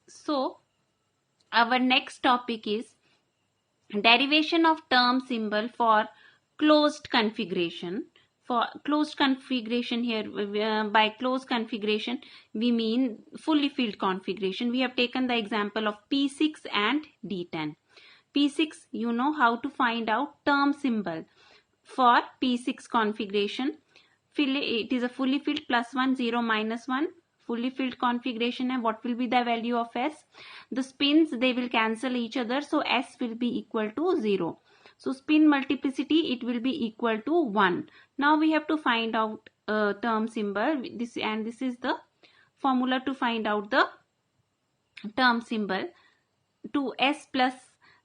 So our next topic is derivation of term symbol for closed configuration. For closed configuration, here by closed configuration we mean fully filled configuration. We have taken the example of P6 and D10. P6, you know how to find out term symbol for P6 configuration. It is a fully filled plus 1 0 minus 1 fully filled configuration. And what will be the value of S? The spins, they will cancel each other, so S will be equal to 0. So spin multiplicity, it will be equal to 1. Now we have to find out term symbol. This is the formula to find out the term symbol. 2s plus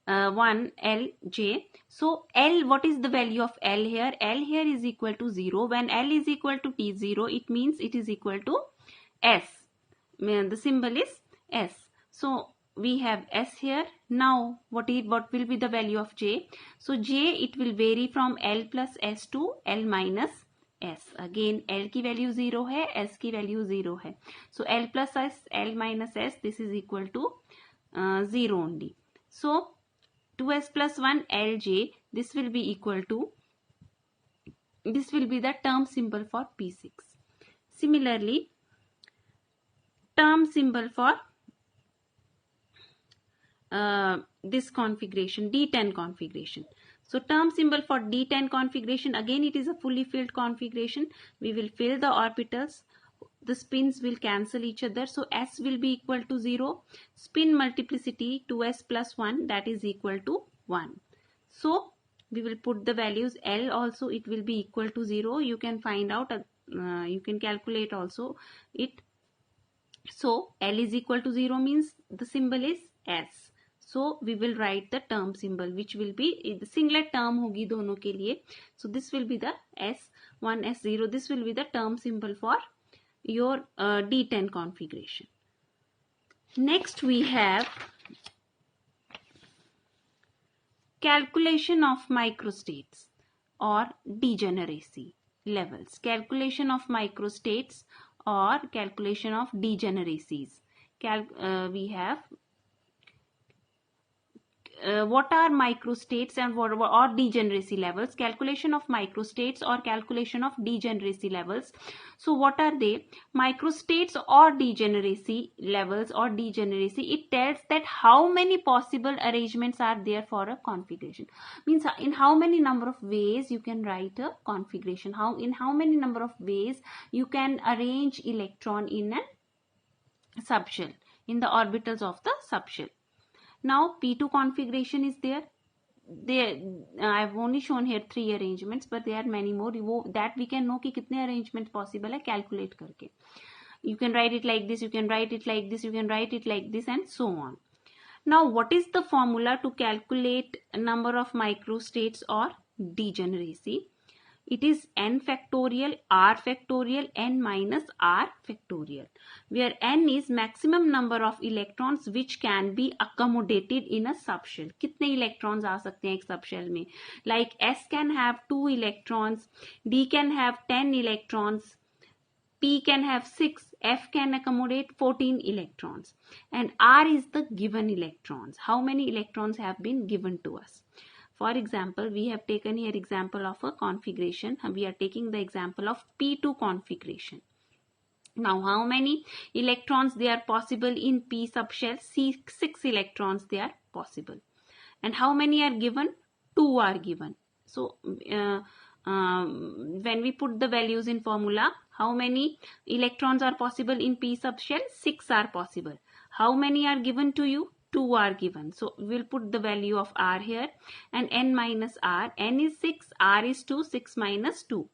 1 lj. So L, what is the value of L here? L here is equal to 0. When L is equal to T0, it means it is equal to S. The symbol is S. So we have S here. Now what will be the value of J? So J, it will vary from L plus S to L minus S. Again L की value 0 है, S की value 0 है. So L plus S, L minus S, this is equal to 0 only. So 2s plus 1 lj, this will be equal to, this will be the term symbol for P6. Similarly, term symbol for this configuration, D10 configuration. So term symbol for D10 configuration, again it is a fully filled configuration. We will fill the orbitals, the spins will cancel each other, so S will be equal to 0. Spin multiplicity 2s plus 1, that is equal to 1. So we will put the values. L also, it will be equal to 0. You can find out, you can calculate also it. So L is equal to 0 means the symbol is S. So we will write the term symbol, which will be the singlet term होगी दोनों के लिए. So this will be the S1 S0. This will be the term symbol for your D10 configuration. Next we have calculation of microstates or degeneracy levels. Calculation of microstates or calculation of degeneracies. We have what are microstates and what are degeneracy levels? Calculation of microstates or calculation of degeneracy levels. So what are they? Microstates or degeneracy levels or degeneracy, it tells that how many possible arrangements are there for a configuration. Means in how many number of ways you can write a configuration, in how many number of ways you can arrange electron in a subshell, in the orbitals of the subshell. Now P2 configuration is there. I've only shown here 3 arrangements, but there are many more. That we can know कि कितने arrangements possible है calculate करके. You can write it like this, you can write it like this, you can write it like this, and so on. Now what is the formula to calculate number of microstates or degeneracy? It is n factorial r factorial n minus r factorial, where n is maximum number of electrons which can be accommodated in a subshell. कितने electrons आ सकते हैं एक subshell में? Like S can have 2 electrons, D can have 10 electrons, P can have 6, F can accommodate 14 electrons, and R is the given electrons. How many electrons have been given to us? For example, we have taken here example of a configuration. We are taking the example of P2 configuration. Now, how many electrons they are possible in P subshell? 6 electrons they are possible. And how many are given? 2 are given. So, when we put the values in formula, how many electrons are possible in P subshell? 6 are possible. How many are given to you? 2 are given. So we'll put the value of R here, and n minus R. N is 6, R is 2, 6 minus 2.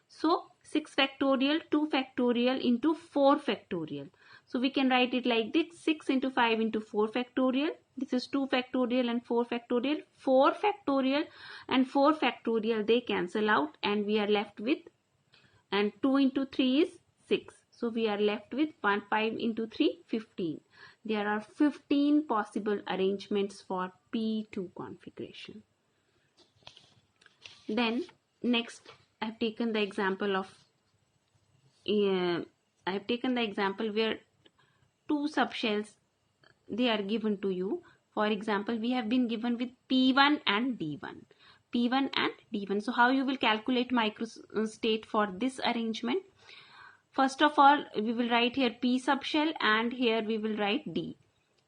So 6 factorial, 2 factorial into 4 factorial. So we can write it like this: 6 into 5 into 4 factorial. This is 2 factorial and 4 factorial. 4 factorial and 4 factorial, they cancel out, and we are left with, and 2 into 3 is 6. So we are left with 5 into 3, 15. There are 15 possible arrangements for P2 configuration. Then next, I have taken the example of where 2 subshells they are given to you. For example, we have been given with P1 and D1. P1 and D1. So how you will calculate microstate for this arrangement? First of all, we will write here P subshell and here we will write D,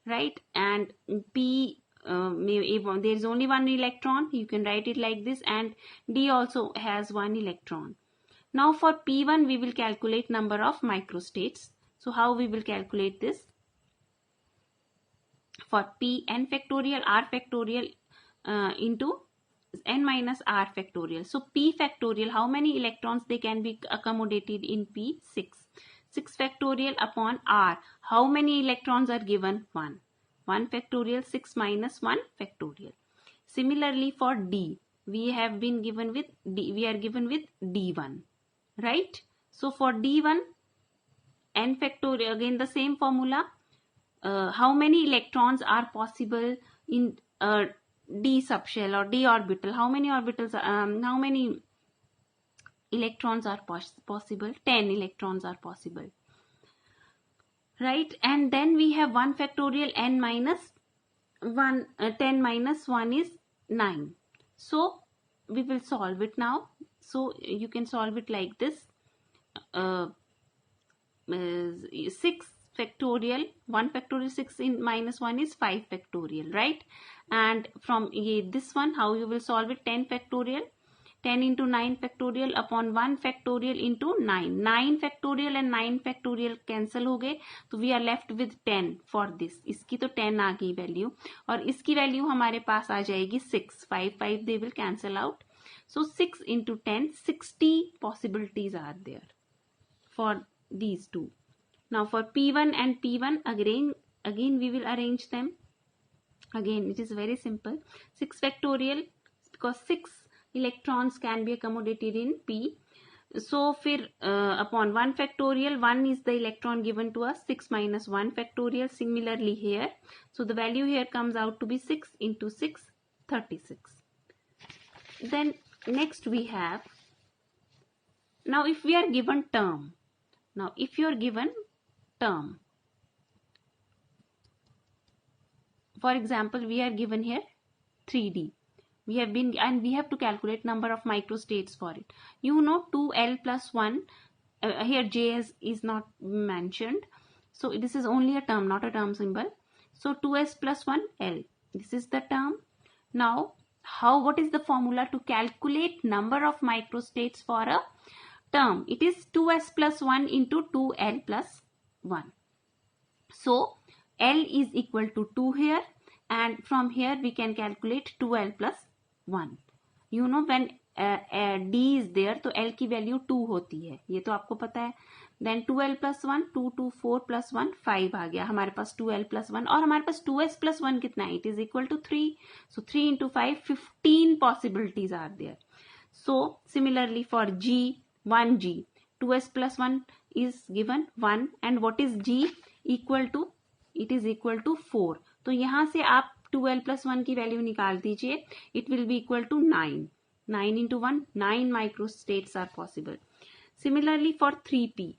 right? And P, there is only one electron, you can write it like this, and D also has one electron. Now for P1 we will calculate number of microstates. So how we will calculate this? For P, n factorial r factorial into n minus r factorial. So P factorial, how many electrons they can be accommodated in P? 6. 6 factorial upon r, how many electrons are given? 1. 1 factorial, 6 minus 1 factorial. Similarly for D, we have been given with D, we are given with D1, right? So for D1, n factorial, again the same formula. How many electrons are possible in D subshell or D orbital? How many orbitals? How many electrons are possible? 10 electrons are possible, right? And then we have 1 factorial n minus 1. 10 minus 1 is 9. So we will solve it now. So you can solve it like this. 6 factorial, 1 factorial, 6 in minus 1 is 5 factorial, right? And from this one, how you will solve it? 10 factorial, 10 into 9 factorial upon 1 factorial into 9. 9 factorial and 9 factorial cancel हो गए, तो we are left with 10 for this. इसकी तो 10 आ गई value, और इसकी value हमारे पास आ जाएगी 6. 5 5 they will cancel out. So 6 into 10, 60 possibilities are there for these two. Now for P1 and P1, again we will arrange them. Again it is very simple. 6 factorial, because 6 electrons can be accommodated in P. So फिर upon 1 factorial, 1 is the electron given to us. 6 minus 1 factorial. Similarly here, so the value here comes out to be 6 into 6, 36. Then next we have, now if we are given term, now if you are given term, for example we are given here 3D, we have been, and we have to calculate number of microstates for it. You know 2L plus 1, here J is not mentioned, so this is only a term, not a term symbol. So 2S plus 1 L, this is the term. Now what is the formula to calculate number of microstates for a term? It is 2S plus 1 into 2L plus 1. So L is equal to 2 here, and from here we can calculate 2L plus 1. You know when D is there, तो L की value 2 होती है, ये तो आपको पता है. Then 2L plus 1, 2 2 4 plus 1 5 आ गया हमारे पास 2L plus 1, और हमारे पास 2S plus 1 कितना है? It is equal to 3. So 3 into 5, 15 possibilities are there. So similarly for G, 1G, 2S plus 1 is given 1, and what is G equal to? It is equal to 4. तो यहाँ से आप 2L plus 1 की value निकाल दीजिए. It will be equal to 9. 9 into 1, 9 microstates are possible. Similarly for 3P,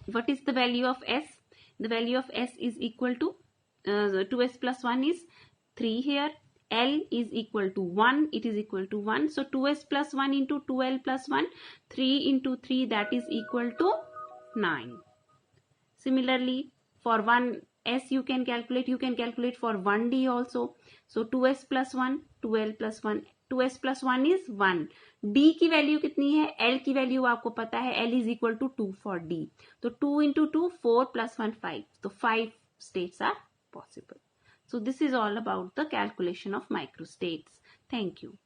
what is the value of S? The value of S is equal to 2S plus 1 is 3 here. L is equal to 1. It is equal to 1. So 2S plus 1 into 2L plus 1. 3 into 3, that is equal to 9. Similarly for 1S you can calculate for 1D also. So 2S plus 1, 2L plus 1. 2S plus 1 is 1. D की value कितनी है? L की value आपको पता है, L is equal to 2 for D. तो 2 into 2, 4 plus 1, 5. So 5 states are possible. So this is all about the calculation of microstates. Thank you.